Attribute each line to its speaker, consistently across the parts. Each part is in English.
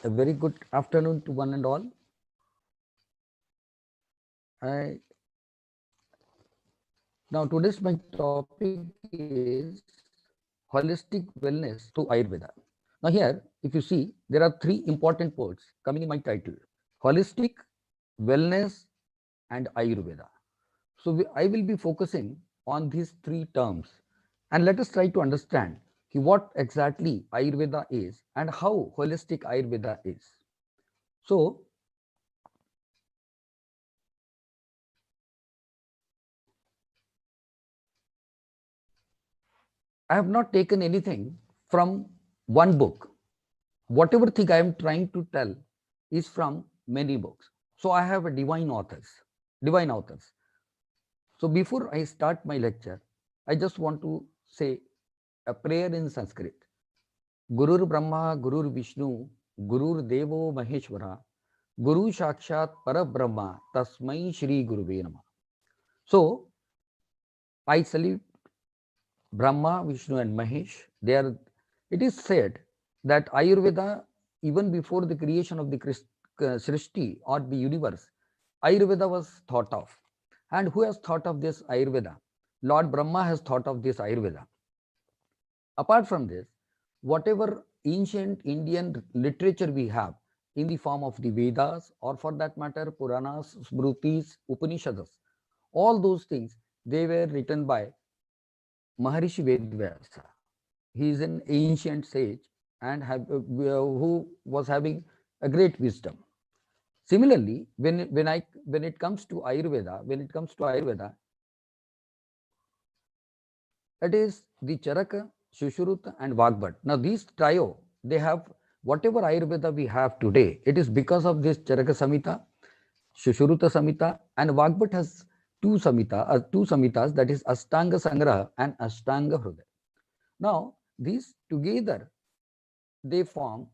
Speaker 1: A very good afternoon to one and all. I, Now, today's my topic is holistic wellness through Ayurveda. Now, here, if you see, there are three important words coming in my title: holistic, wellness, and Ayurveda. So, I will be focusing on these three terms, and let us try to understand what exactly Ayurveda is and how holistic Ayurveda is. So, I have not taken anything from one book. Whatever thing I am trying to tell is from many books. So I have a divine authors. So before I start my lecture, I just want to say a prayer in Sanskrit. Gurur Brahma, Gurur Vishnu, Gurur Devo Maheshwara, Guru Shakshat Parabrahma, Tasmai Shri Guruve Namah. So I salute Brahma, Vishnu, and Mahesh. It is said that Ayurveda, even before the creation of the Srishti or the universe, Ayurveda was thought of. And who has thought of this Ayurveda? Lord Brahma has thought of this Ayurveda. Apart from this, whatever ancient Indian literature we have in the form of the Vedas, or for that matter, Puranas, Smrutis, Upanishads, all those things, they were written by Maharishi Vedvyasa. He is an ancient sage and who was having a great wisdom. Similarly, when it comes to Ayurveda, it is the Charaka, Shushruta, and Vagbhat. Now these trio, they have whatever Ayurveda we have today. It is because of this Charaka Samhita, Shushruta Samhita, and Vagbhat has two Samhitas, that is Ashtanga Sangraha and Ashtanga Hrudaya. Now these together, they form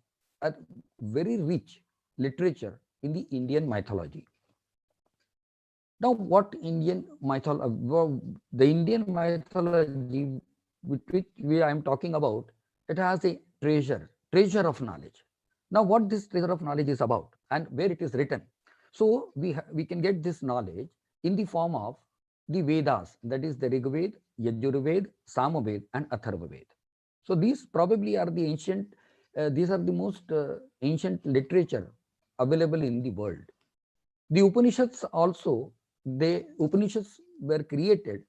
Speaker 1: a very rich literature in the Indian mythology. Now, what Indian mythology, the Indian mythology with which I am talking about, it has a treasure of knowledge. Now, what this treasure of knowledge is about and where it is written. So, we can get this knowledge in the form of the Vedas, that is the Rigved, Yajurved, Samaved, and Atharvaved. So, these probably are the ancient, these are the most ancient literature available in the world. The Upanishads also, the Upanishads were created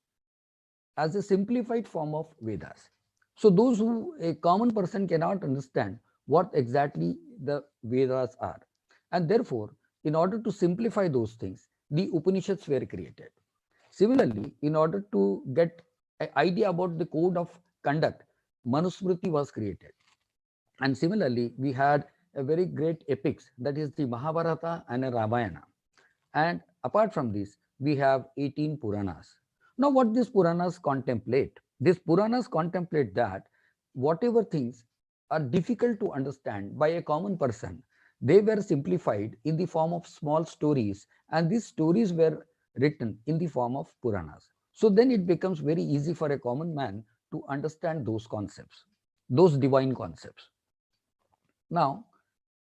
Speaker 1: as a simplified form of Vedas. So those who a common person cannot understand what exactly the Vedas are. And therefore, in order to simplify those things, the Upanishads were created. Similarly, in order to get an idea about the code of conduct, Manusmriti was created. And similarly, we had a very great epics, that is the Mahabharata and Ramayana. And apart from this, we have 18 Puranas. Now, what these Puranas contemplate? These Puranas contemplate that whatever things are difficult to understand by a common person, they were simplified in the form of small stories, and these stories were written in the form of Puranas. So then it becomes very easy for a common man to understand those concepts, those divine concepts. Now,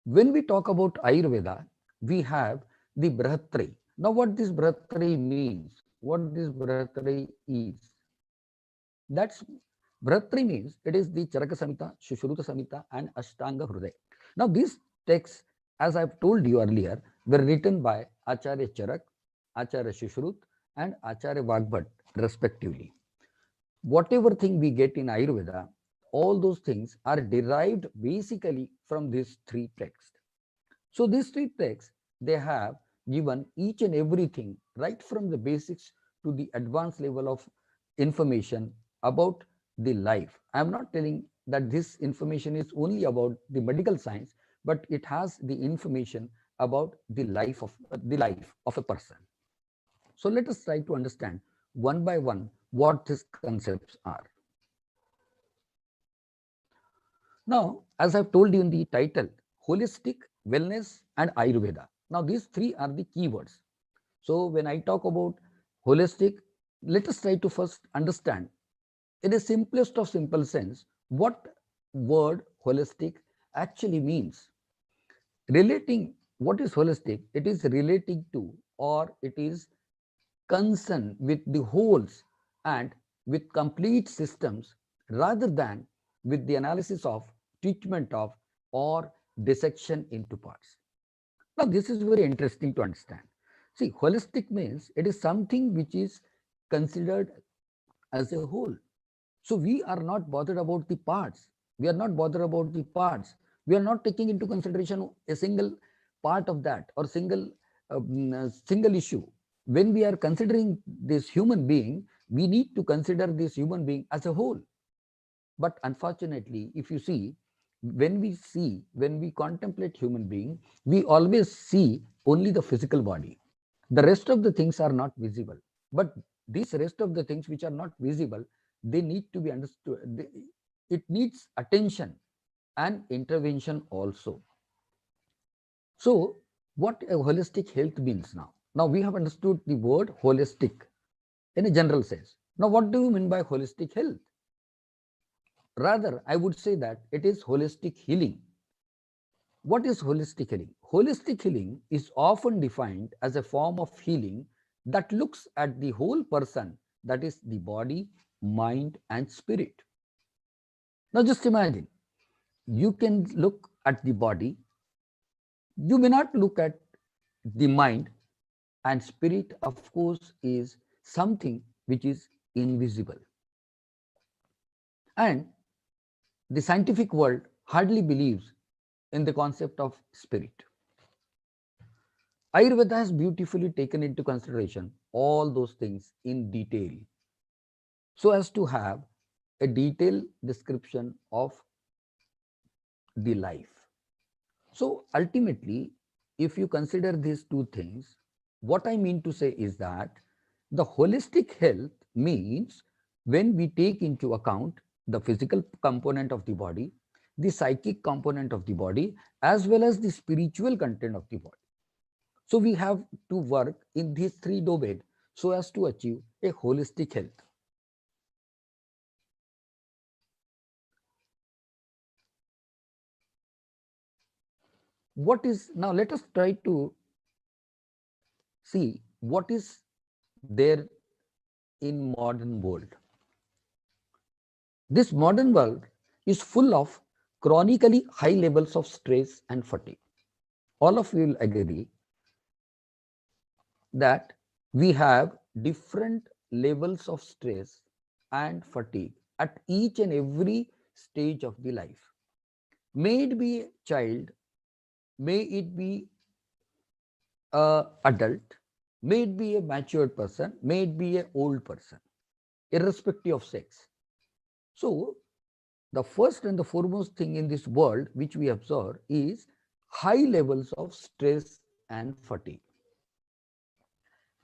Speaker 1: when we talk about Ayurveda, we have the Brihatrayee. Now, what this Brihatrayee means, what this Brihatrayee is, that's Brihatrayee means it is the Charaka Samhita, Sushruta Samhita, and Ashtanga Hrudaya. Now, these texts, as I've told you earlier, were written by Acharya Charak, Acharya Sushrut, and Acharya Vagbhat, respectively. Whatever thing we get in Ayurveda, all those things are derived basically from these three texts. So these three texts, they have given each and everything right from the basics to the advanced level of information about the life. I am not telling that this information is only about the medical science, but it has the information about the life of a person. So let us try to understand one by one what these concepts are. Now, as I've told you in the title, holistic, wellness, and Ayurveda. Now, these three are the keywords. So, when I talk about holistic, let us try to first understand in the simplest of simple sense what word holistic actually means. Relating, what is holistic? It is relating to, or it is concerned with the wholes and with complete systems rather than with the analysis of, treatment of, or dissection into parts. Now, this is very interesting to understand. See, holistic means it is something which is considered as a whole. So we are not bothered about the parts. We are not bothered about the parts. We are not taking into consideration a single part of that or single issue. When we are considering this human being, we need to consider this human being as a whole. But unfortunately, if you see, when we contemplate human being, we always see only the physical body. The rest of the things are not visible. But these rest of the things which are not visible, they need to be understood. It needs attention and intervention also. So, what a holistic health means now? Now we have understood the word holistic in a general sense. Now, what do you mean by holistic health? Rather, I would say that it is holistic healing. What is holistic healing? Holistic healing is often defined as a form of healing that looks at the whole person, that is, the body, mind, and spirit. Now, just imagine you can look at the body, you may not look at the mind, and spirit, of course, is something which is invisible. And the scientific world hardly believes in the concept of spirit. Ayurveda has beautifully taken into consideration all those things in detail so as to have a detailed description of the life. So ultimately, if you consider these two things, what I mean to say is that the holistic health means when we take into account the physical component of the body, the psychic component of the body, as well as the spiritual content of the body. So we have to work in these three domains so as to achieve a holistic health. What is now? Let us try to see what is there in modern world. This modern world is full of chronically high levels of stress and fatigue. All of you will agree that we have different levels of stress and fatigue at each and every stage of the life. May it be a child, may it be an adult, may it be a matured person, may it be an old person, irrespective of sex. So, the first and the foremost thing in this world which we observe is high levels of stress and fatigue.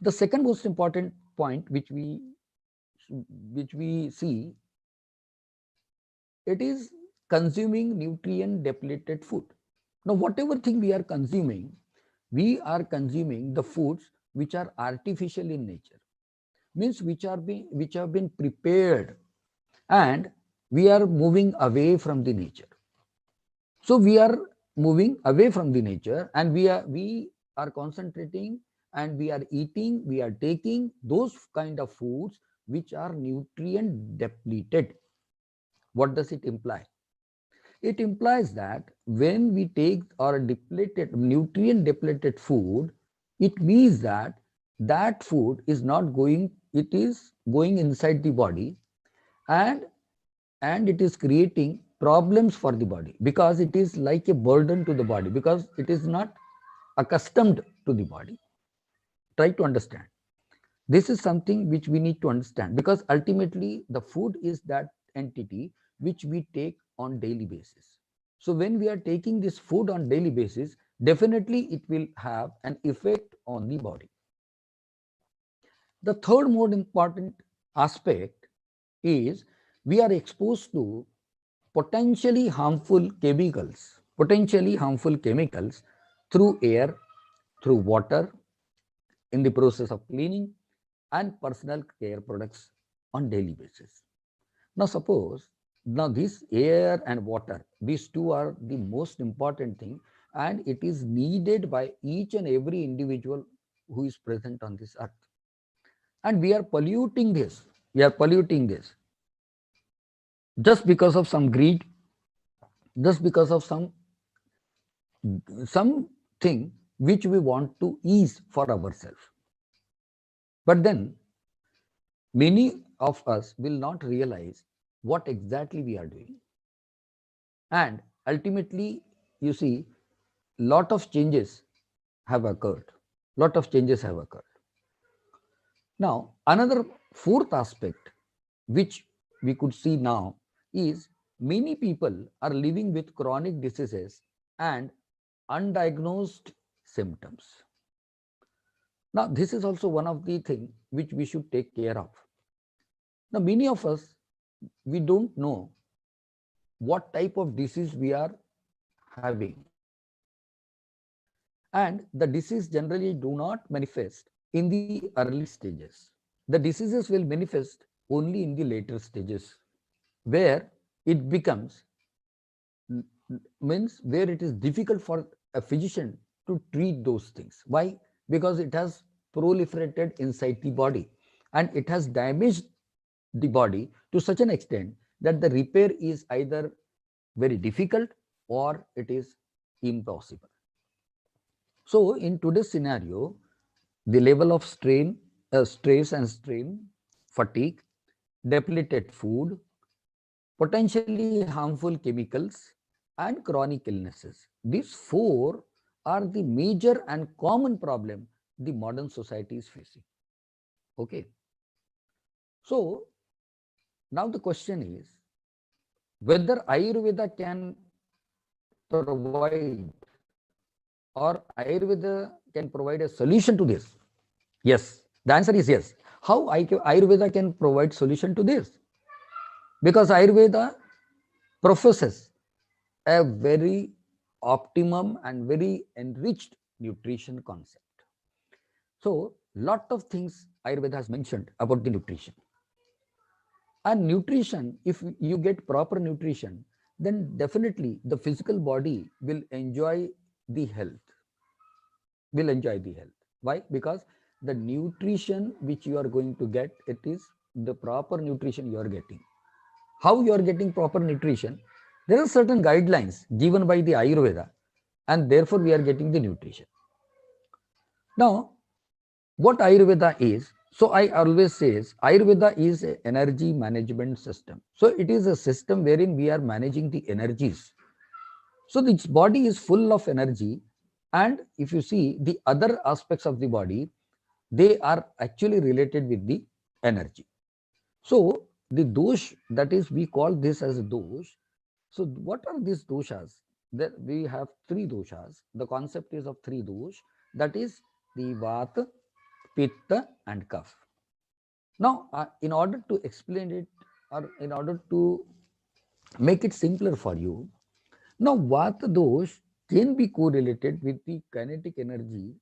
Speaker 1: The second most important point which we see, it is consuming nutrient depleted food. Now, whatever thing we are consuming the foods which are artificial in nature, means which have been prepared, and we are moving away from the nature. So we are moving away from the nature, and we are concentrating, and we are eating, we are taking those kind of foods which are nutrient depleted. What does it imply? It implies that when we take our depleted, nutrient depleted food, it means that that food is not going, it is going inside the body, and it is creating problems for the body, because it is like a burden to the body, because it is not accustomed to the body. Try to understand. This is something which we need to understand, because ultimately the food is that entity which we take on daily basis. So when we are taking this food on daily basis, definitely it will have an effect on the body. The third more important aspect is we are exposed to potentially harmful chemicals through air, through water, in the process of cleaning, and personal care products on daily basis. Now suppose, now this air and water, these two are the most important thing and it is needed by each and every individual who is present on this earth. And we are polluting this. We are polluting this just because of some greed, just because of something which we want to ease for ourselves. But then many of us will not realize what exactly we are doing. And ultimately, you see, lot of changes have occurred. Lot of changes have occurred. Now, another fourth aspect which we could see now is many people are living with chronic diseases and undiagnosed symptoms. Now, this is also one of the things which we should take care of. Now, many of us, we don't know what type of disease we are having. And the disease generally do not manifest in the early stages. The diseases will manifest only in the later stages, where it becomes, means where it is difficult for a physician to treat those things. Why? Because it has proliferated inside the body and it has damaged the body to such an extent that the repair is either very difficult or it is impossible. So in today's scenario, the level of stress and strain, fatigue, depleted food, potentially harmful chemicals, and chronic illnesses. These four are the major and common problem the modern society is facing. Okay. So now the question is whether Ayurveda can provide or Ayurveda can provide a solution to this. Yes, the answer is yes. How Ayurveda can provide solution to this? Because Ayurveda professes a very optimum and very enriched nutrition concept. So, lot of things Ayurveda has mentioned about the nutrition. And nutrition, if you get proper nutrition, then definitely the physical body will enjoy the health. Will enjoy the health. Why? Because the nutrition which you are going to get, it is the proper nutrition you are getting. How you are getting proper nutrition? There are certain guidelines given by the Ayurveda, and therefore we are getting the nutrition. Now, what Ayurveda is? So I always says Ayurveda is an energy management system. So it is a system wherein we are managing the energies. So this body is full of energy, and if you see the other aspects of the body, they are actually related with the energy. So the dosh, that is, we call this as a dosh. So what are these doshas? There we have three doshas. The concept is of three dosh, that is the vata, pitta, and kapha. Now, in order to explain it, or in order to make it simpler for you, now vata dosh can be correlated with the kinetic energy,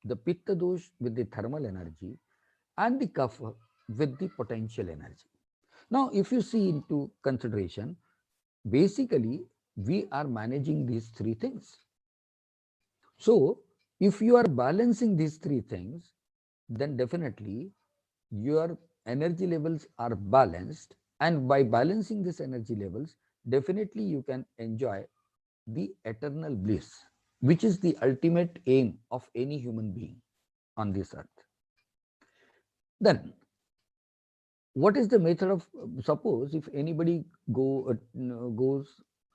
Speaker 1: the pitta dosh with the thermal energy, and the kapha with the potential energy. Now, if you see into consideration, basically we are managing these three things. So, if you are balancing these three things, then definitely your energy levels are balanced, and by balancing these energy levels, definitely you can enjoy the eternal bliss, which is the ultimate aim of any human being on this earth. Then what is the method of, suppose if anybody goes,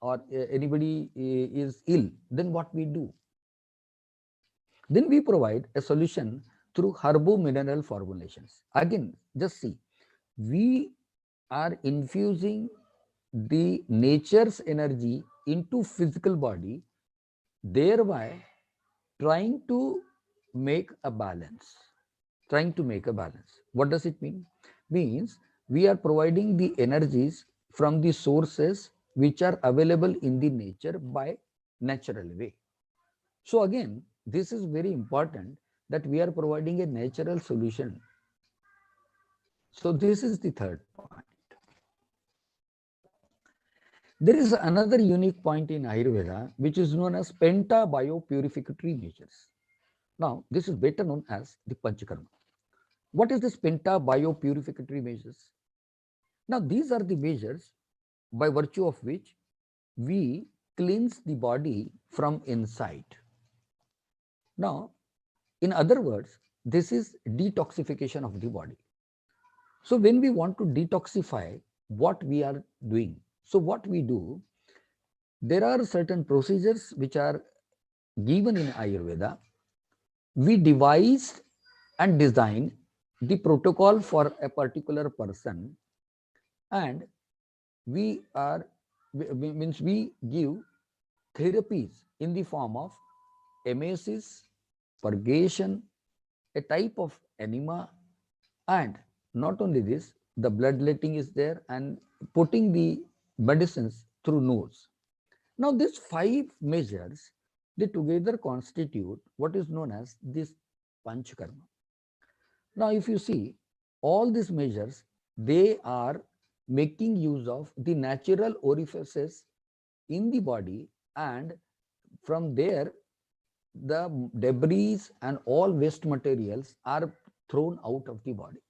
Speaker 1: or anybody is ill, then what we do? Then we provide a solution through herbo-mineral formulations. Again, just see, we are infusing the nature's energy into physical body, thereby trying to make a balance. Trying to make a balance. What does it mean? Means we are providing the energies from the sources which are available in the nature by natural way. So again, this is very important that we are providing a natural solution. So this is the third point. There is another unique point in Ayurveda, which is known as penta biopurificatory measures. Now, this is better known as the Panchakarma. What is this penta biopurificatory measures? Now, these are the measures by virtue of which we cleanse the body from inside. Now, in other words, this is detoxification of the body. So, when we want to detoxify, what we are doing? So, what we do, there are certain procedures which are given in Ayurveda. We devised and designed the protocol for a particular person, and we give therapies in the form of emesis, purgation, a type of enema, and not only this, the bloodletting is there and putting the medicines through nose. Now, these 5 measures, they together constitute what is known as this Panchakarma. Now, if you see all these measures, they are making use of the natural orifices in the body, and from there, the debris and all waste materials are thrown out of the body.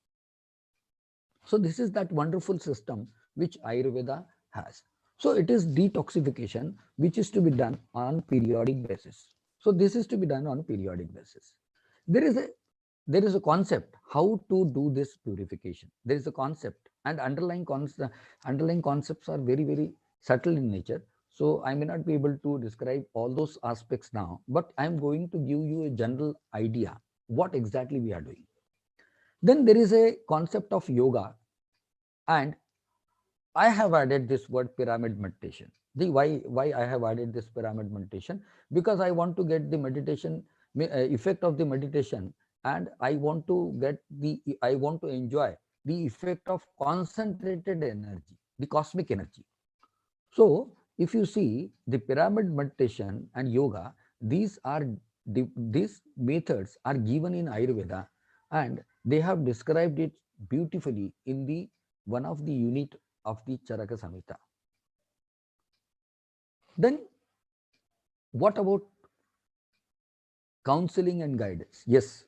Speaker 1: So, this is that wonderful system which Ayurveda has. So, it is detoxification which is to be done on periodic basis. So, this is to be done on periodic basis. There is a concept how to do this purification. There is a concept, and underlying concepts are very subtle in nature. So, I may not be able to describe all those aspects now, but I am going to give you a general idea what exactly we are doing. Then there is a concept of yoga, and I have added this word pyramid meditation. The why I have added this pyramid meditation, because I want to get the meditation effect of the meditation, and I want to enjoy the effect of concentrated energy, the cosmic energy. So, if you see the pyramid meditation and yoga, these methods are given in Ayurveda, and they have described it beautifully in the one of the unit of the Charaka Samhita. Then, what about counseling and guidance? Yes,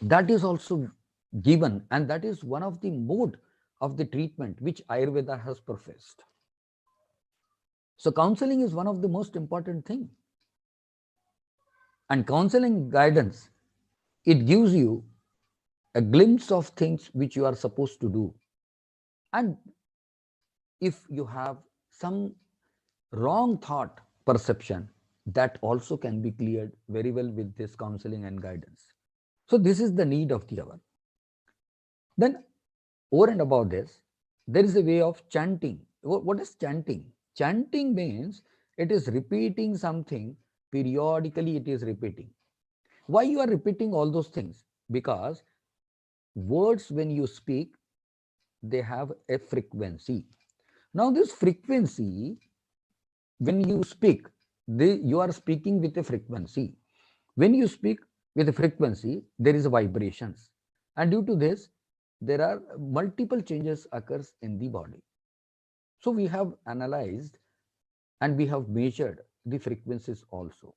Speaker 1: that is also given, and that is one of the mode of the treatment which Ayurveda has professed. So, counseling is one of the most important thing. And counseling guidance, it gives you a glimpse of things which you are supposed to do. And if you have some wrong thought perception, that also can be cleared very well with this counseling and guidance. So, this is the need of the hour. Then, over and above this, there is a way of chanting. What is chanting? Chanting means it is repeating something periodically, it is repeating. Why you are repeating all those things? Because words, when you speak, they have a frequency. Now, this frequency, when you speak, you are speaking with a frequency. When you speak with a frequency, there is vibrations, and due to this, there are multiple changes occurs in the body. So, we have analyzed and we have measured the frequencies also.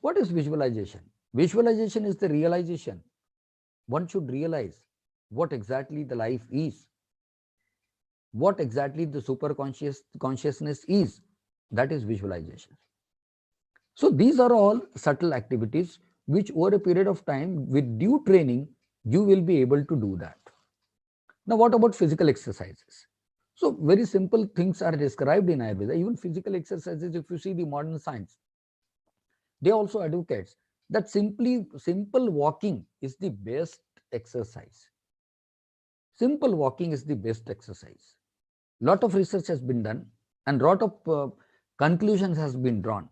Speaker 1: What is visualization? Visualization is the realization. One should realize what exactly the life is, what exactly the consciousness is. That is visualization. So, these are all subtle activities which over a period of time, with due training, you will be able to do that. Now, what about physical exercises? So, very simple things are described in Ayurveda. Even physical exercises, if you see the modern science, they also advocates that simple walking is the best exercise. Simple walking is the best exercise. Lot of research has been done, and lot of conclusions has been drawn,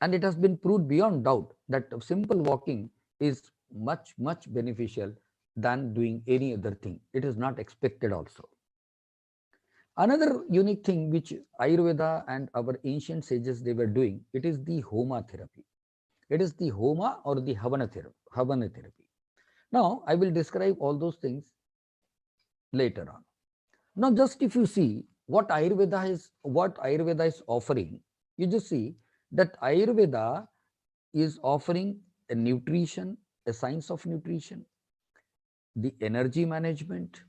Speaker 1: and it has been proved beyond doubt that simple walking is much beneficial than doing any other thing. It is not expected also. Another unique thing which Ayurveda and our ancient sages they were doing, it is the Homa therapy. It is the Homa or the Havana therapy. Now, I will describe all those things later on. Now, just if you see what Ayurveda is offering. You just see that Ayurveda is offering a nutrition, a science of nutrition, the energy management,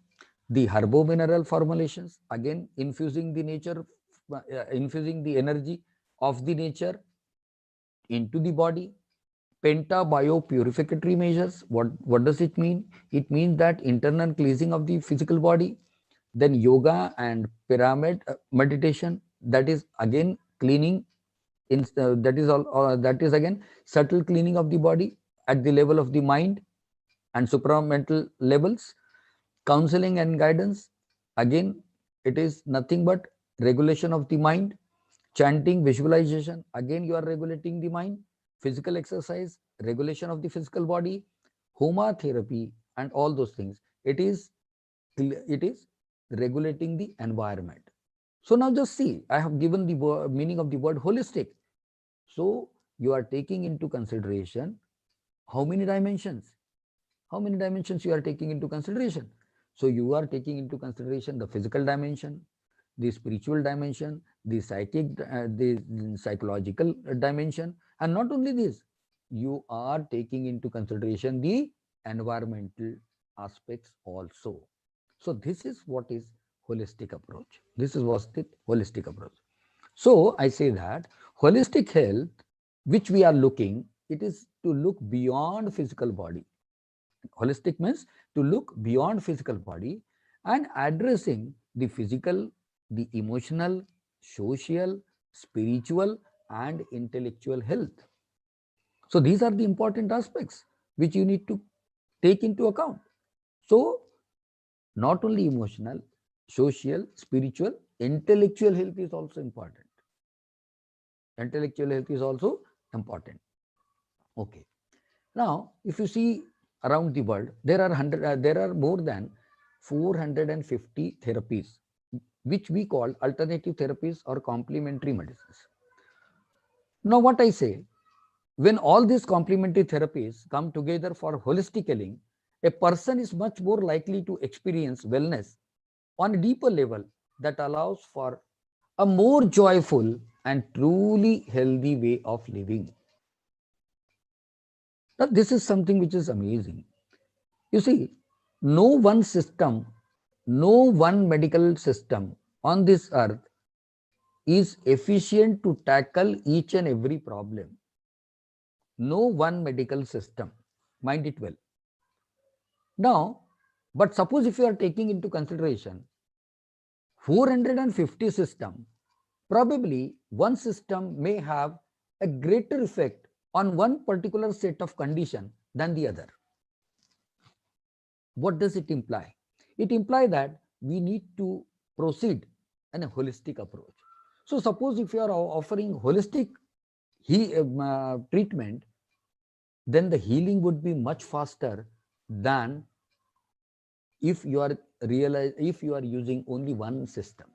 Speaker 1: the herbo-mineral formulations, again infusing the energy of the nature into the body, penta-biopurificatory measures. What does it mean? It means that internal cleansing of the physical body, then yoga and pyramid meditation, that is again cleaning, that is again subtle cleaning of the body at the level of the mind and supramental levels. Counseling and guidance, again it is nothing but regulation of the mind. Chanting, visualization, again you are regulating the mind. Physical exercise, regulation of the physical body. Homa therapy and all those things, it is regulating the environment. So now just see, I have given the meaning of the word holistic. So you are taking into consideration how many dimensions? How many dimensions you are taking into consideration? So you are taking into consideration the physical dimension, the spiritual dimension, the psychological dimension, and not only this, you are taking into consideration the environmental aspects also. So this is what is holistic approach. This is what the holistic approach. So I say that holistic health, which we are looking, it is to look beyond physical body. Holistic means to look beyond physical body and addressing the physical, the emotional, social, spiritual, and intellectual health. So these are the important aspects which you need to take into account. So not only emotional, social, spiritual, intellectual health is also important. Intellectual health is also important. Okay. Now, if you see around the world, there are more than 450 therapies, which we call alternative therapies or complementary medicines. Now, what I say, when all these complementary therapies come together for holistic healing, a person is much more likely to experience wellness on a deeper level that allows for a more joyful and truly healthy way of living. Now, this is something which is amazing. You see, no one system, no one medical system on this earth is efficient to tackle each and every problem. No one medical system, mind it well. Now, but suppose if you are taking into consideration 450 system, probably one system may have a greater effect on one particular set of condition than the other. What does it imply? It implies that we need to proceed in a holistic approach. So suppose if you are offering holistic treatment, then the healing would be much faster than if you are using only one system.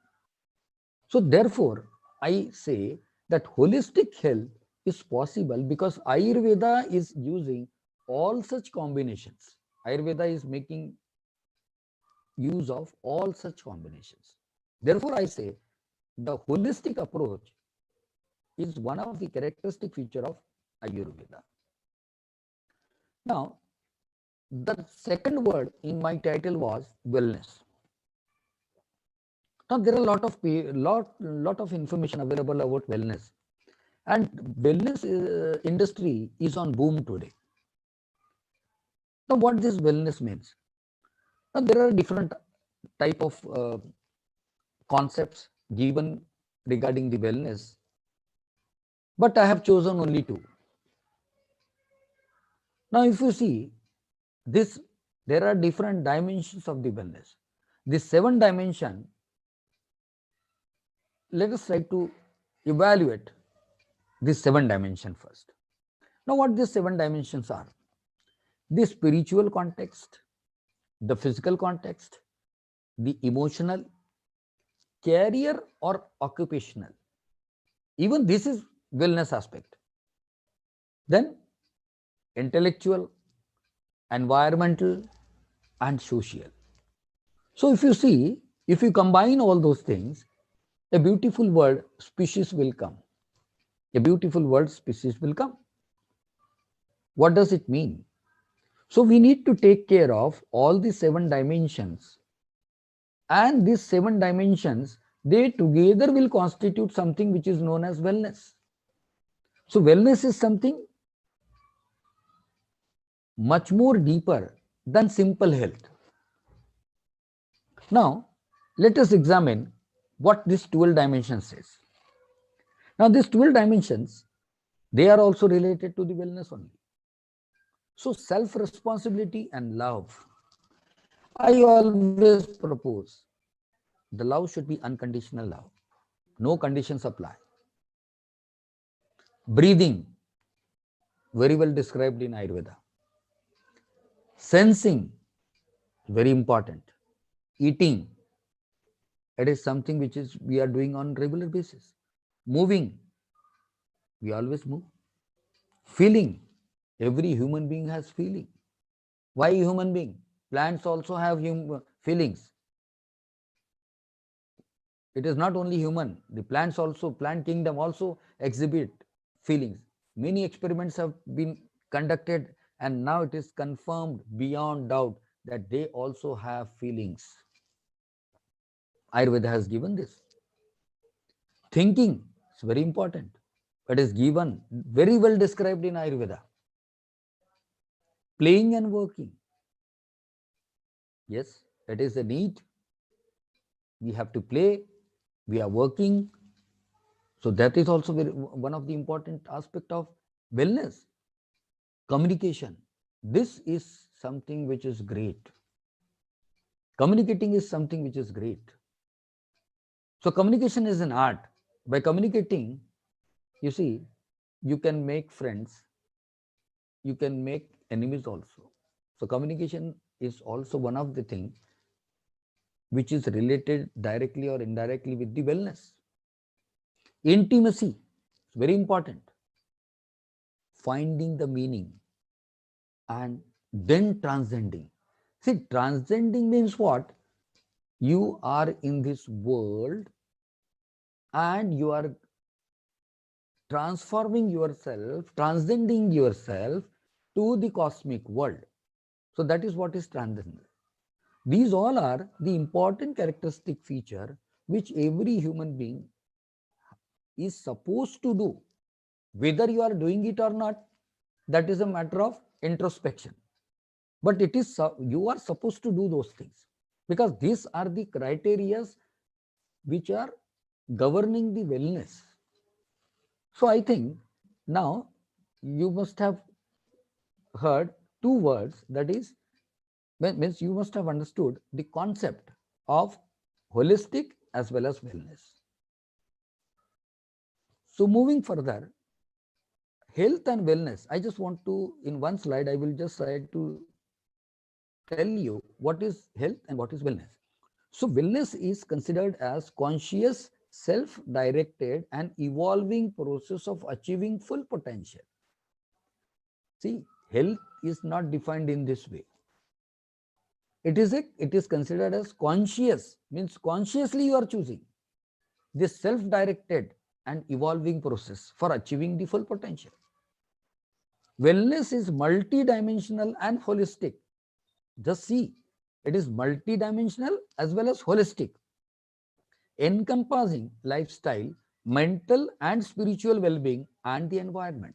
Speaker 1: So therefore, I say that holistic health is possible because Ayurveda is using all such combinations. Ayurveda is making use of all such combinations. Therefore, I say the holistic approach is one of the characteristic feature of Ayurveda. Now, the second word in my title was wellness. Now, there are a lot of information available about wellness, and wellness industry is on boom today. Now, what this wellness means? Now, there are different type of concepts given regarding the wellness, but I have chosen only two. Now, if you see this, there are different dimensions of the wellness. This 7 dimension, let us try to evaluate this 7 dimension first. Now, what these 7 dimensions are? The spiritual context, the physical context, the emotional, career or occupational. Even this is wellness aspect. Then intellectual, environmental, and social. So if you see, if you combine all those things, A beautiful word, species will come. A beautiful word, species will come. What does it mean? So we need to take care of all the seven dimensions. And these seven dimensions, they together will constitute something which is known as wellness. So wellness is something much more deeper than simple health. Now, let us examine what this 12 dimensions says. Now, these 12 dimensions, they are also related to the wellness only. So, self responsibility and love. I always propose the love should be unconditional love, no conditions apply. Breathing, very well described in Ayurveda. Sensing, very important. Eating, it is something which is we are doing on regular basis. Moving, we always move. Feeling, every human being has feeling. Why human being? Plants also have feelings. It is not only human. The plants also, plant kingdom also exhibit feelings. Many experiments have been conducted and now it is confirmed beyond doubt that they also have feelings. Ayurveda has given this. Thinking is very important. It is given, very well described in Ayurveda. Playing and working. Yes, it is a need. We have to play. We are working. So that is also one of the important aspect of wellness. Communication. This is something which is great. Communicating is something which is great. So communication is an art. By communicating, you see, you can make friends, you can make enemies also. So communication is also one of the things which is related directly or indirectly with the wellness. Intimacy is very important. Finding the meaning and then transcending. See, transcending means what? You are in this world and you are transforming yourself, transcending yourself to the cosmic world. So that is what is transcendence. These all are the important characteristic feature which every human being is supposed to do. Whether you are doing it or not, that is a matter of introspection. But it is you are supposed to do those things because these are the criteria which are governing the wellness. So I think now you must have heard two words, that is means you must have understood the concept of holistic as well as wellness. So moving further, health and wellness, I just want to, in one slide, I will just try to tell you what is health and what is wellness. So wellness is considered as conscious, self-directed and evolving process of achieving full potential. See, health is not defined in this way. It is considered as conscious, means consciously you are choosing this self-directed and evolving process for achieving the full potential. Wellness is multidimensional and holistic. Just see, it is multidimensional as well as holistic, encompassing lifestyle, mental and spiritual well-being and the environment.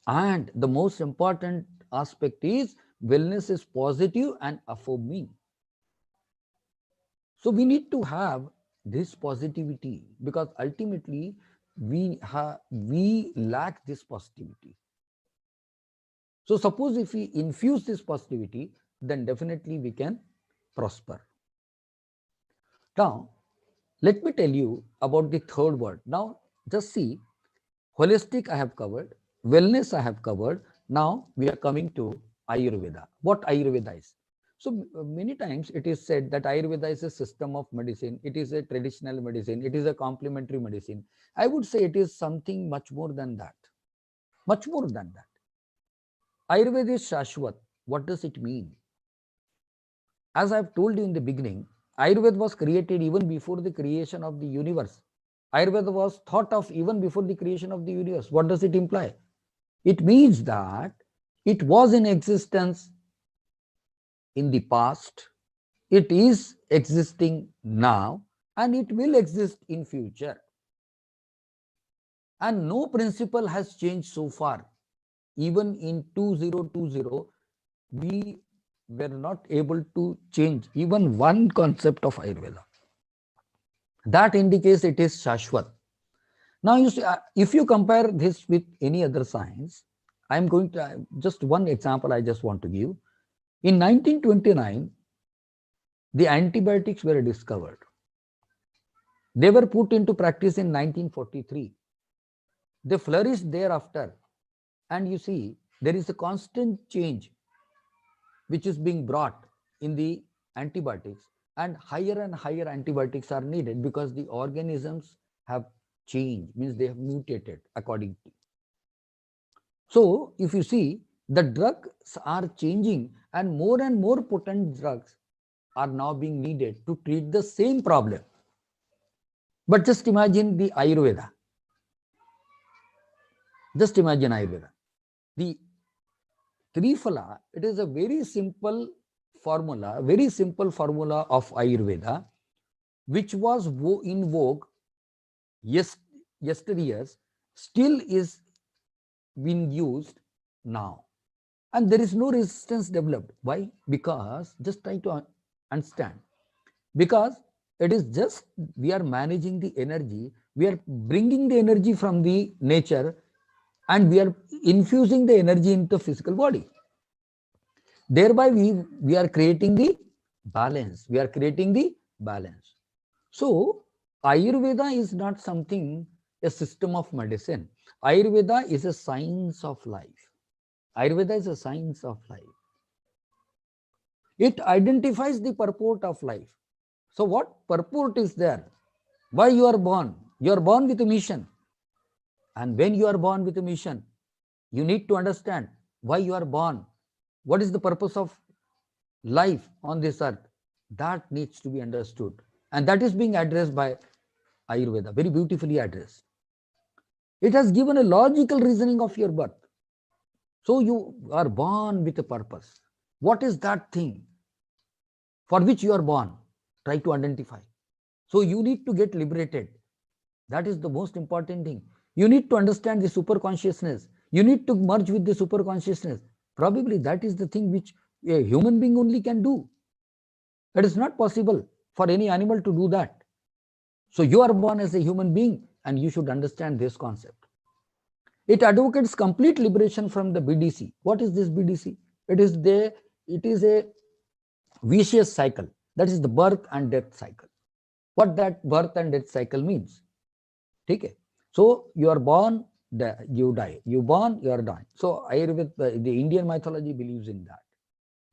Speaker 1: And the most important aspect is wellness is positive and affirming. So we need to have this positivity because ultimately we lack this positivity. So suppose if we infuse this positivity, then definitely we can prosper. Now, let me tell you about the third word. Now, just see, holistic I have covered, wellness I have covered. Now we are coming to Ayurveda. What Ayurveda is? So many times it is said that Ayurveda is a system of medicine. It is a traditional medicine. It is a complementary medicine. I would say it is something much more than that. Much more than that. Ayurveda is Shashwat. What does it mean? As I have told you in the beginning, Ayurveda was created even before the creation of the universe. Ayurveda was thought of even before the creation of the universe. What does it imply? It means that it was in existence in the past, it is existing now, and it will exist in future. And no principle has changed so far. Even in 2020, we were not able to change even one concept of Ayurveda. That indicates it is Shashwat. Now, you see, if you compare this with any other science, I'm going to just one example I just want to give. In 1929, the antibiotics were discovered. They were put into practice in 1943. They flourished thereafter. And you see, there is a constant change which is being brought in the antibiotics, and higher antibiotics are needed because the organisms have changed, means they have mutated accordingly. So, if you see, the drugs are changing and more potent drugs are now being needed to treat the same problem. But just imagine the Ayurveda. Just imagine Ayurveda. The Triphala, it is a very simple formula of Ayurveda, which was in vogue yesteryears, still is being used now. And there is no resistance developed. Why? Because, just try to understand, because it is just we are managing the energy, we are bringing the energy from the nature and we are infusing the energy into the physical body. Thereby we are creating the balance. We are creating the balance. So Ayurveda is not something, a system of medicine. Ayurveda is a science of life. Ayurveda is a science of life. It identifies the purport of life. So what purport is there? Why you are born? You are born with a mission. And when you are born with a mission, you need to understand why you are born. What is the purpose of life on this earth? That needs to be understood. And that is being addressed by Ayurveda, very beautifully addressed. It has given a logical reasoning of your birth. So you are born with a purpose. What is that thing for which you are born? Try to identify. So you need to get liberated. That is the most important thing. You need to understand the super consciousness. You need to merge with the super consciousness. Probably that is the thing which a human being only can do. It is not possible for any animal to do that. So you are born as a human being and you should understand this concept. It advocates complete liberation from the BDC. What is this BDC? It is a vicious cycle. That is the birth and death cycle. What that birth and death cycle means? Okay. So you are born, you die. You born, you are dying. So Ayurveda, the Indian mythology believes in that.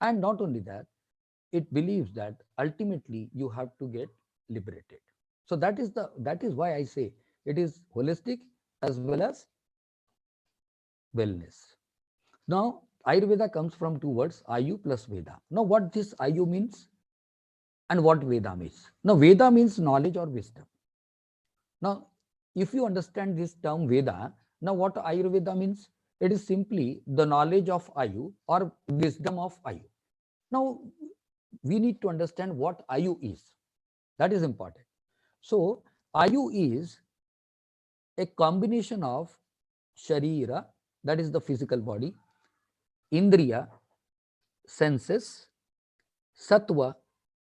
Speaker 1: And not only that, it believes that ultimately you have to get liberated. So that is why I say it is holistic as well as wellness. Now Ayurveda comes from two words, Ayu plus Veda. Now what this Ayu means and what Veda means. Now Veda means knowledge or wisdom. Now if you understand this term Veda, now what Ayurveda means? It is simply the knowledge of Ayu or wisdom of Ayu. Now we need to understand what Ayu is. That is important. So Ayu is a combination of Sharira, that is the physical body, Indriya, senses, Sattva,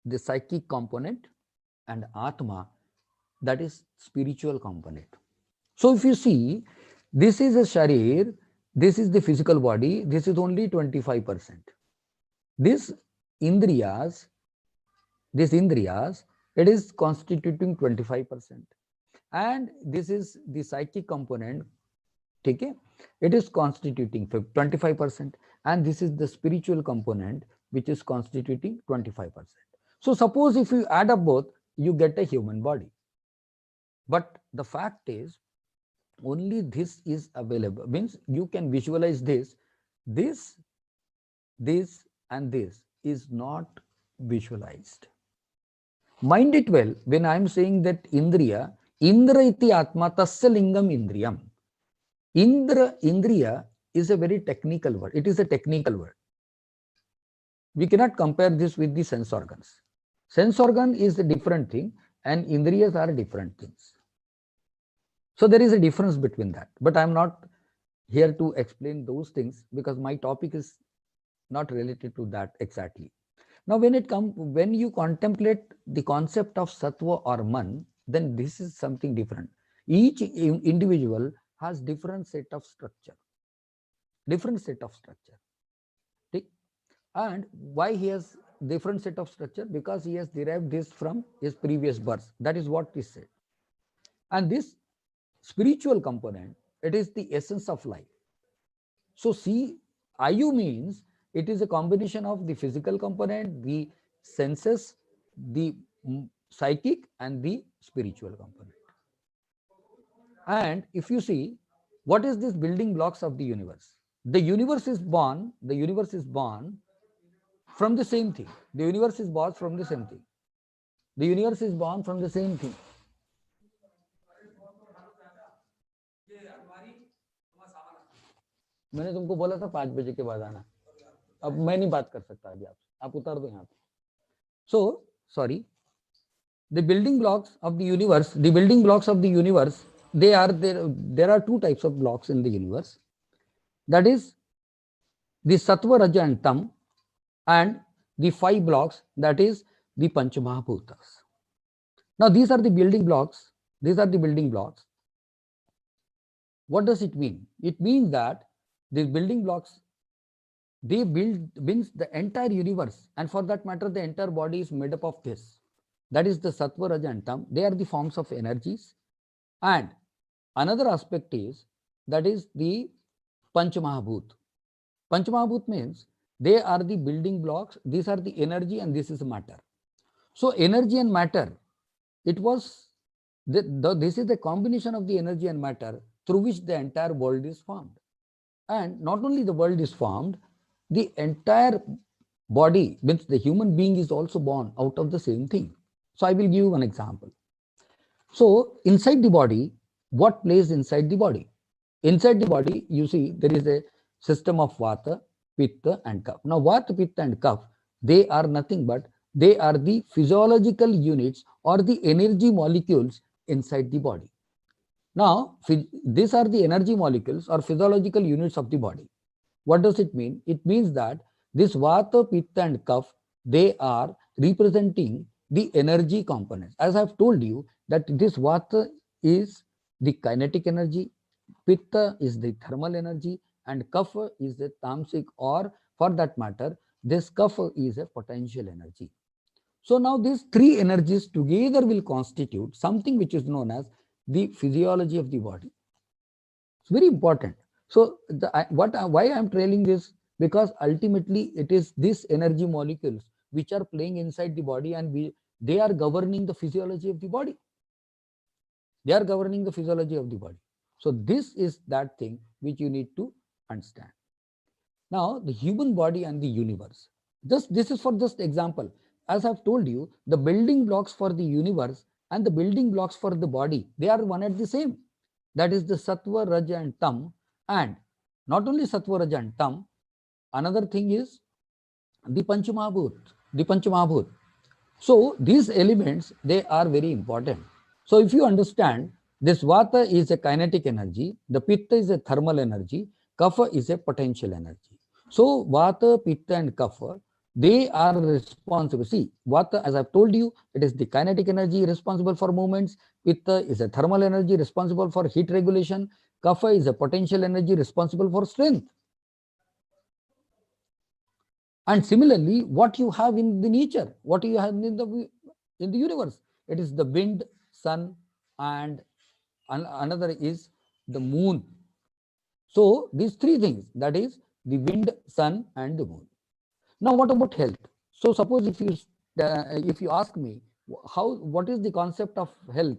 Speaker 1: the psychic component, and Atma, that is spiritual component. So if you see, this is a Sharir, this is the physical body, this is only 25%. This Indriyas, it is constituting 25%. And this is the psychic component, okay? It is constituting 25%. And this is the spiritual component, which is constituting 25%. So suppose if you add up both, you get a human body. But the fact is, only this is available, means you can visualize this, and this is not visualized. Mind it well, when I am saying that Indriya, Indra iti Atma tasya lingam Indriyam. Indra, Indriya is a very technical word. It is a technical word. We cannot compare this with the sense organs. Sense organ is a different thing and Indriyas are different things. So there is a difference between that. But I am not here to explain those things because my topic is not related to that exactly. Now, when you contemplate the concept of sattva or man, then this is something different. Each individual has different set of structure, different set of structure. Okay? And why he has different set of structure? Because he has derived this from his previous birth. That is what is said. And this spiritual component, it is the essence of life. So see, Ayu means it is a combination of the physical component, the senses, the psychic and the spiritual component. And if you see, what is this building blocks of the universe? The universe is born from the same thing. The universe is born from the same thing. The universe is born from the same thing. मैंने तुमको बोला था 5 बजे के बाद आना. अब मैं नहीं बात कर सकता अभी आपसे, आप उतार दो यहाँ पे. So, sorry, the building blocks of the universe, there are two types of blocks in the universe. That is the Sattva, Raja and Tam, and the 5 blocks, that is the Panchamahabhutas. Now these are the building blocks. What does it mean? It means that these building blocks, they builds the entire universe, and for that matter the entire body is made up of this. That is the Sattva, Raja and Tam. They are the forms of energies. And another aspect is, that is the Panchamahabhut. Panchamahabhut means they are the building blocks. These are the energy and this is matter. So energy and matter, this is the combination of the energy and matter through which the entire world is formed. And not only the world is formed, the entire body, means the human being, is also born out of the same thing. So I will give you an example. So inside the body, what plays inside the body? Inside the body, you see there is a system of Vata, Pitta and Kapha. Now Vata, Pitta and Kapha, they are nothing but they are the physiological units or the energy molecules inside the body. Now, these are the energy molecules or physiological units of the body. What does it mean? It means that this Vata, Pitta and Kapha, they are representing the energy components. As I have told you that this Vata is the kinetic energy, Pitta is the thermal energy, and Kapha is the tamasic, or for that matter, this Kapha is a potential energy. So now these 3 energies together will constitute something which is known as the physiology of the body. It's very important. So why I am trailing this? Because ultimately it is these energy molecules which are playing inside the body, and they are governing the physiology of the body. They are governing the physiology of the body. So this is that thing which you need to understand. Now the human body and the universe. This is for just example. As I've told you, the building blocks for the universe and the building blocks for the body, they are one and the same. That is the Sattva, Raja and Tam. And not only Sattva, Raja and Tam, another thing is the Panchamahabhut. So these elements, they are very important. So if you understand, this Vata is a kinetic energy, the Pitta is a thermal energy, Kapha is a potential energy. So Vata, Pitta and Kapha, they are responsible. See, Vata, as I've told you, it is the kinetic energy responsible for movements. Pitta is a thermal energy responsible for heat regulation. Kapha is a potential energy responsible for strength. And similarly, what you have in the nature, what you have in the universe, it is the wind, sun, and another is the moon. So these 3 things, that is the wind, sun, and the moon. Now, what about health? So suppose if you ask me what is the concept of health,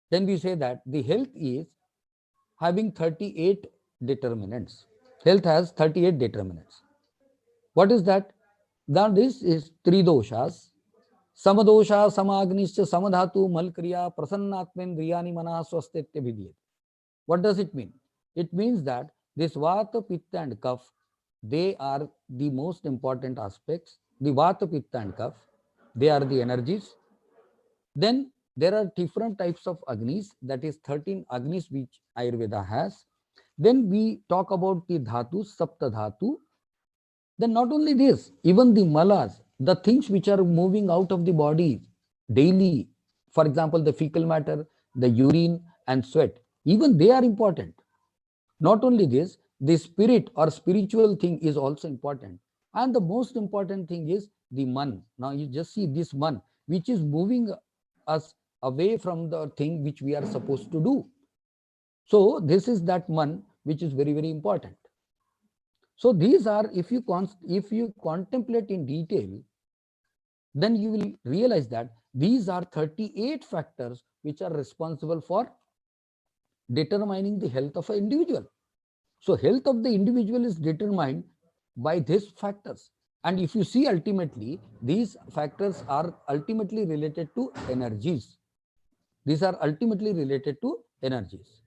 Speaker 1: then we say that the health is having 38 determinants. Health has 38 determinants. What is that? Now this is 3 doshas, समदोषा समाग्निश्च समधातु मलक्रिया प्रसन्नात्मेन्द्रियानि मनः स्वस्तित्य भिद्यते. What does it mean? It means that this Vata, Pitta and Kapha, they are the most important aspects. The Vata, Pitta and Kapha, they are the energies. Then there are different types of Agnis, that is 13 Agnis which Ayurveda has. Then we talk about the Dhatus, Sapta Dhatu. Then not only this, even the Malas, the things which are moving out of the body daily, for example, the fecal matter, the urine and sweat, even they are important. Not only this, the spirit or spiritual thing is also important. And the most important thing is the man. Now you just see this man, which is moving us away from the thing which we are supposed to do. So this is that man which is very, very important. So these are, if you contemplate in detail, then you will realize that these are 38 factors which are responsible for determining the health of an individual. So health of the individual is determined by these factors. And if you see, ultimately, these factors are ultimately related to energies. These are ultimately related to energies.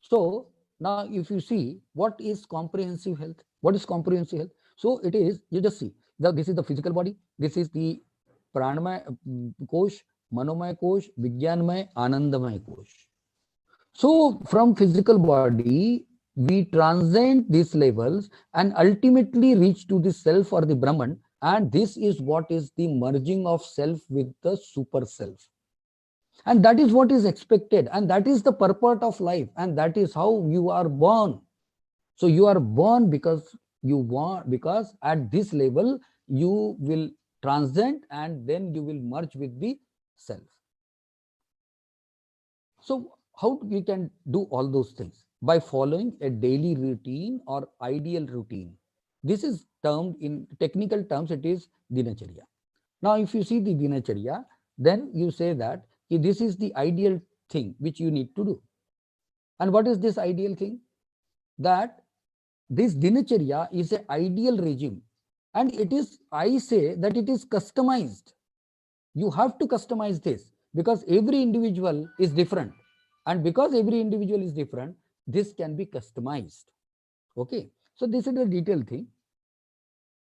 Speaker 1: So now if you see, what is comprehensive health? What is comprehensive health? So it is, you just see, this is the physical body, this is the pranamaya kosh, manomaya kosh, vijnanmaya, anandamaya kosh. So from physical body, we transcend these levels and ultimately reach to the self or the Brahman. And this is what is the merging of self with the super self. And that is what is expected. And that is the purport of life. And that is how you are born. So you are born because you want, because at this level, you will transcend and then you will merge with the self. So how we can do all those things? By following a daily routine or ideal routine. This is termed, in technical terms, it is dinacharya. Now, if you see the dinacharya, then you say that this is the ideal thing which you need to do. And what is this ideal thing? That this dinacharya is an ideal regime. And it is, I say that it is customized. You have to customize this because every individual is different. And because every individual is different, this can be customized. Okay. So this is the detailed thing.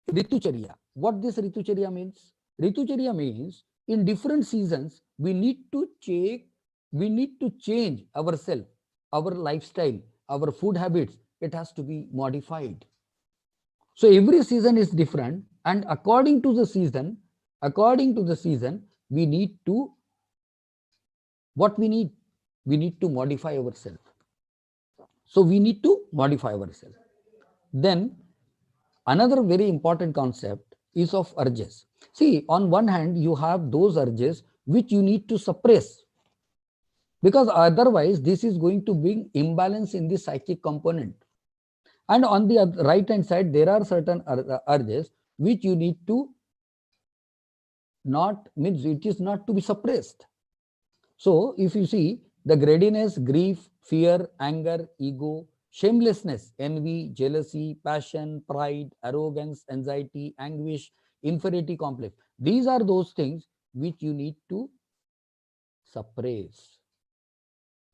Speaker 1: Ritucharya. What this Ritucharya means? Ritucharya means in different seasons, we need to change ourselves, our lifestyle, our food habits. It has to be modified. So every season is different. And according to the season, we need to, what we need? We need to modify ourselves. So we need to modify ourselves. Then another very important concept is of urges. See, on one hand, you have those urges which you need to suppress, because otherwise this is going to bring imbalance in the psychic component. And on the right hand side, there are certain urges which you need to not, means it is not to be suppressed. So if you see, the greediness, grief, fear, anger, ego, shamelessness, envy, jealousy, passion, pride, arrogance, anxiety, anguish, inferiority complex, these are those things which you need to suppress.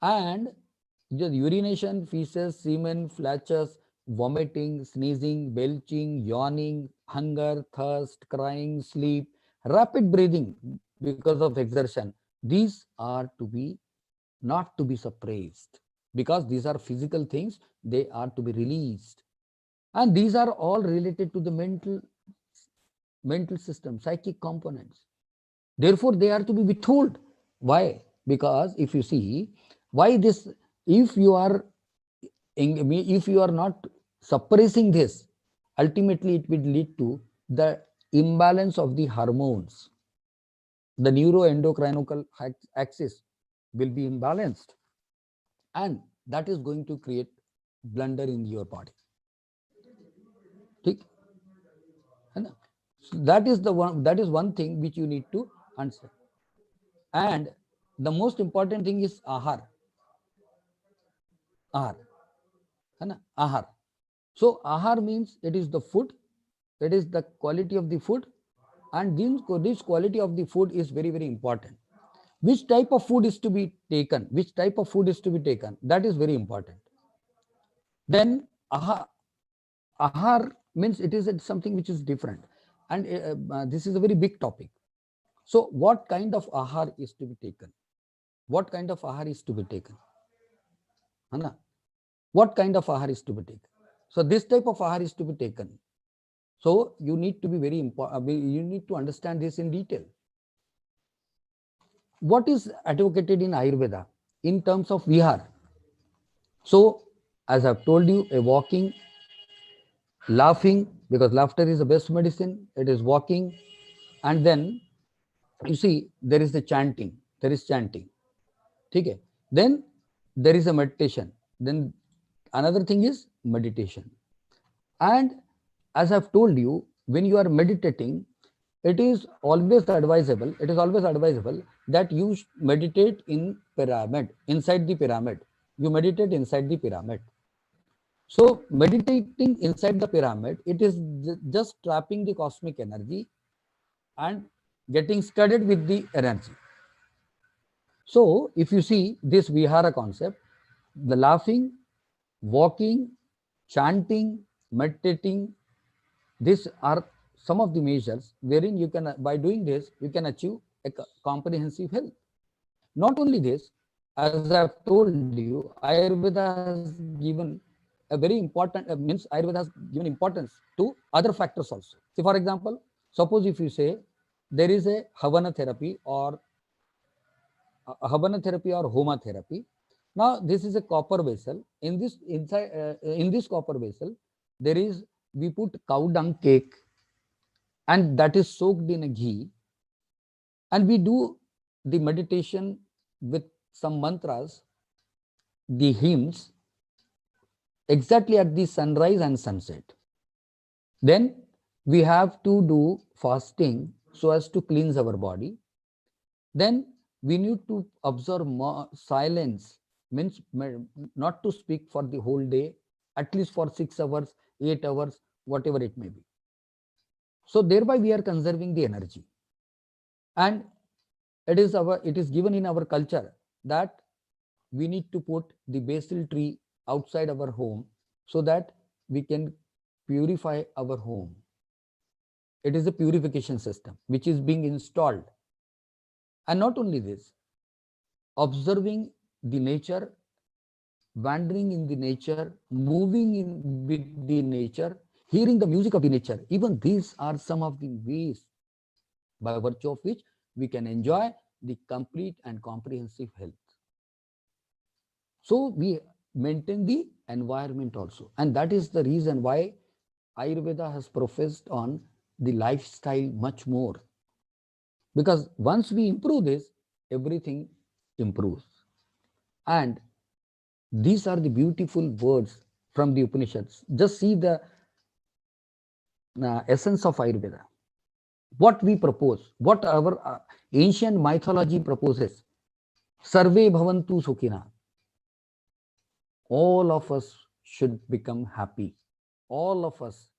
Speaker 1: And the urination, feces, semen, flatulence, vomiting, sneezing, belching, yawning, hunger, thirst, crying, sleep, rapid breathing because of exertion, these are to be not to be suppressed, because these are physical things, they are to be released. And these are all related to the mental system, psychic components. Therefore, they are to be withheld. Why? Because if you see, why this, if you are not suppressing this, ultimately it will lead to the imbalance of the hormones. The neuroendocrinial axis will be imbalanced, and that is going to create blunder in your body. ठीक? So that is one thing which you need to answer. And the most important thing is ahar. Ahar. Ahar. So ahar means it is the food, it is the quality of the food, And this quality of the food is very, very important. Which type of food is to be taken? Which type of food is to be taken? That is very important. Then ahar means it is something which is different, and this is a very big topic. So, what kind of ahar is to be taken? What kind of ahar is to be taken? Hana? What kind of ahar is to be taken? So, this type of ahar is to be taken. So, you need to be very important. You need to understand this in detail. What is advocated in Ayurveda in terms of vihar? So, as I've told you, a walking, laughing, because laughter is the best medicine. It is walking, and then you see there is the chanting. There is chanting. Okay. Then there is a meditation. Then another thing is meditation. And as I've told you, when you are meditating, it is always advisable. It is always advisable that you meditate in pyramid, inside the pyramid. You meditate inside the pyramid. So meditating inside the pyramid, it is just trapping the cosmic energy and getting studded with the energy. So if you see this Vihara concept, the laughing, walking, chanting, meditating, these are some of the measures wherein you can, by doing this, you can achieve a comprehensive health. Not only this, as I've told you, Ayurveda has given a very important, means Ayurveda has given importance to other factors also. See, for example, suppose if you say there is a Havana therapy or Homa therapy. Now this is a copper vessel. In this inside in this copper vessel, there is, we put cow dung cake, and that is soaked in a ghee, and we do the meditation with some mantras, the hymns, exactly at the sunrise and sunset. Then we have to do fasting so as to cleanse our body. Then we need to observe silence, means not to speak for the whole day, at least for 6 hours, 8 hours, whatever it may be. So thereby we are conserving the energy. And it is given in our culture that we need to put the basil tree outside our home so that we can purify our home. It is a purification system which is being installed. And not only this, observing the nature, wandering in the nature, moving in with the nature, hearing the music of the nature, even these are some of the ways by virtue of which we can enjoy the complete and comprehensive health. So we maintain the environment also. And that is the reason why Ayurveda has professed on the lifestyle much more. Because once we improve this, everything improves. And these are the beautiful words from the Upanishads. Just see the essence of Ayurveda. What we propose, what our ancient mythology proposes. Sarve bhavantu sukhina. All of us should become happy. All of us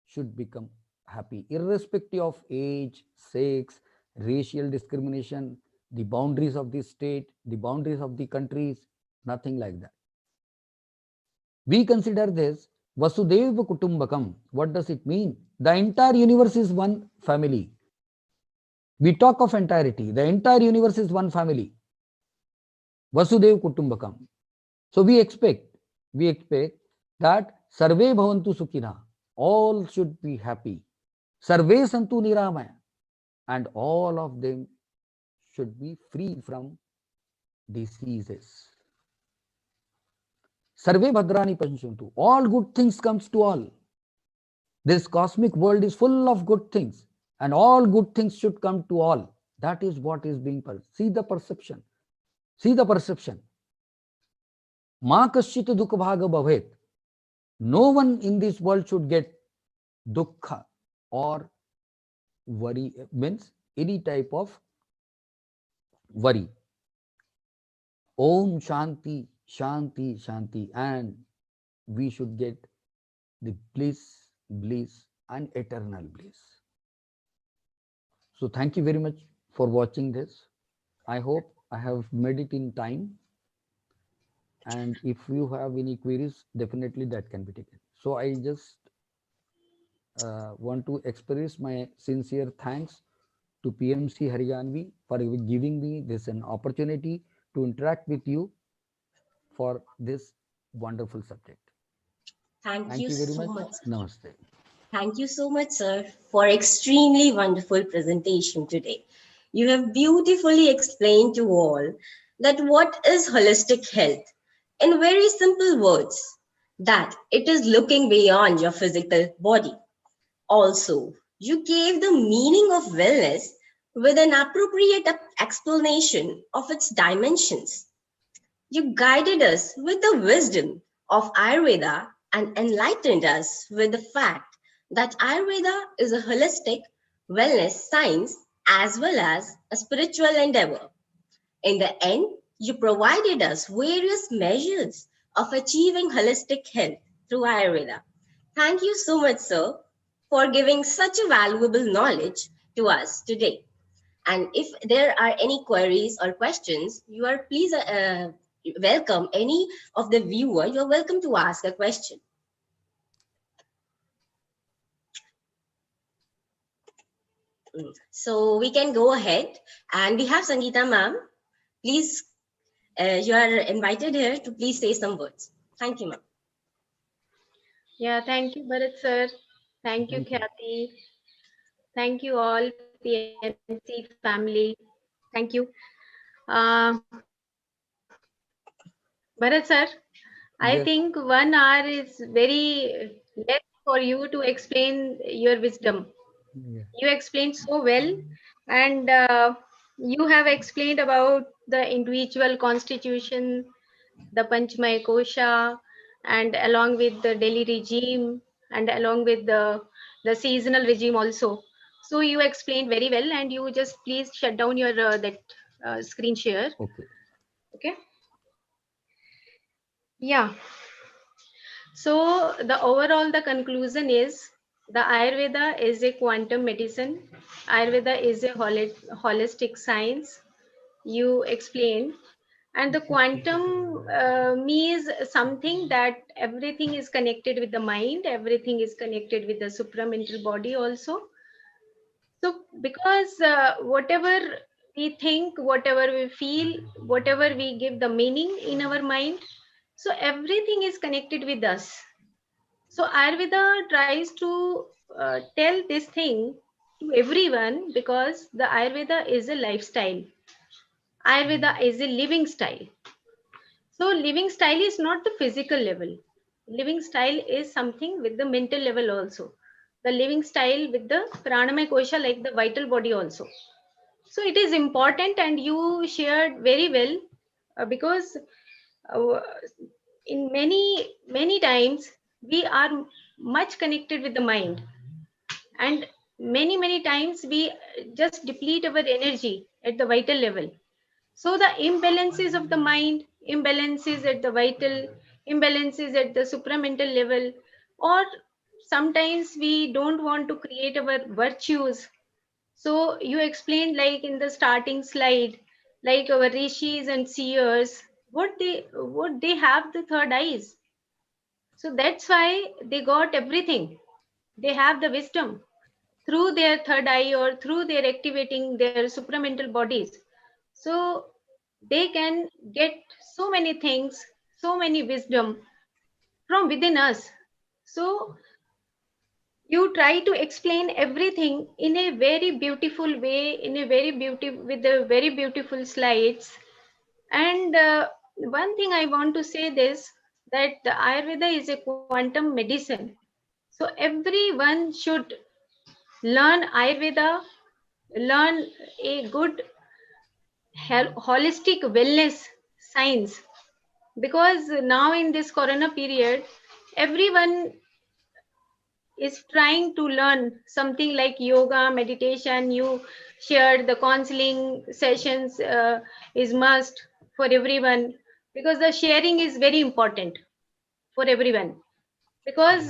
Speaker 1: should become happy, irrespective of age, sex, racial discrimination, the boundaries of the state, the boundaries of the countries, nothing like that. We consider this Vasudeva Kutumbakam. What does it mean? The entire universe is one family. We talk of entirety. The entire universe is one family. Vasudeva Kutumbakam. So we expect that Sarve Bhavantu Sukhina. All should be happy. Sarve Santu Niramaya. And all of them should be free from diseases. Sarve Bhadrani Panchantu. All good things comes to all. This cosmic world is full of good things, and all good things should come to all. That is what is being perceived. See the perception. See the perception. Ma kaschit dukha bhaga bhavet. No one in this world should get dukkha or worry, means any type of worry. Om Shanti, Shanti, Shanti, and we should get the bliss, and eternal bliss. So thank you very much for watching this. I hope I have made it in time, and if you have any queries, definitely that can be taken. So I just want to express my sincere thanks to PMC Haryanvi for giving me this an opportunity to interact with you for this wonderful subject.
Speaker 2: Thank
Speaker 1: Thank
Speaker 2: you
Speaker 1: you very
Speaker 2: so
Speaker 1: much.
Speaker 2: much.
Speaker 1: Namaste.
Speaker 2: Thank you so much, sir, for extremely wonderful presentation today. You have beautifully explained to all that what is holistic health in very simple words, that it is looking beyond your physical body. Also, you gave the meaning of wellness with an appropriate explanation of its dimensions. You guided us with the wisdom of Ayurveda and enlightened us with the fact that Ayurveda is a holistic wellness science as well as a spiritual endeavor. In the end, you provided us various measures of achieving holistic health through Ayurveda. Thank you so much, sir, for giving such a valuable knowledge to us today. And if there are any queries or questions, you are please welcome any of the viewer. You are welcome to ask a question. So we can go ahead, and we have Sangeeta ma'am. Please, you are invited here to please say some words. Thank you, ma'am.
Speaker 3: Yeah, thank you, Bharat sir. Thank you,
Speaker 1: Thank you.
Speaker 3: Khyati. Thank you all, PMC family. Thank you. Uh, Bharat sir, I think
Speaker 1: Yes.
Speaker 3: 1 hour is very less for you to explain your wisdom. You
Speaker 1: Yeah.
Speaker 3: explained so well, and you have explained about the individual constitution, the Panchmaya Kosha, and along with the daily regime, and along with the seasonal regime also. So you explained very well, and you just please shut down your that screen share.
Speaker 1: Okay.
Speaker 3: Okay. Yeah. So the overall the conclusion is the Ayurveda is a quantum medicine. Ayurveda is a holistic science. You explained, and the quantum means something that everything is connected with the mind, everything is connected with the supramental body also. So because whatever we think, whatever we feel, whatever we give the meaning in our mind, so everything is connected with us. So Ayurveda tries to tell this thing to everyone, because the Ayurveda is a lifestyle. Ayurveda is a living style. So living style is not the physical level. Living style is something with the mental level also. The living style with the pranamaya kosha, like the vital body also. So it is important, and you shared very well, because uh, in many times we are much connected with the mind, and many times we just deplete our energy at the vital level. So the imbalances of the mind, imbalances at the vital, imbalances at the supramental level, or sometimes we don't want to create our virtues. So you explained, like in the starting slide, like our rishis and seers, what they have the third eyes. So that's why they got everything. They have the wisdom through their third eye, or through their activating their supramental bodies. So they can get so many things, so many wisdom from within us. So you try to explain everything in a very beautiful way, in a very beautiful, with the very beautiful slides. And one thing I want to say this, that the Ayurveda is a quantum medicine. So everyone should learn Ayurveda, learn a good holistic wellness science, because now in this corona period, everyone is trying to learn something like yoga, meditation. You shared the counseling sessions is must for everyone, because the sharing is very important for everyone. Because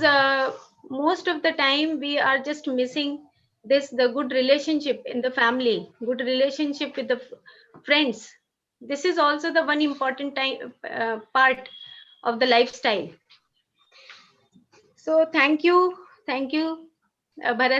Speaker 3: most of the time we are just missing this the good relationship in the family, good relationship with the friends. This is also the one important part of the lifestyle. So thank you, Bharat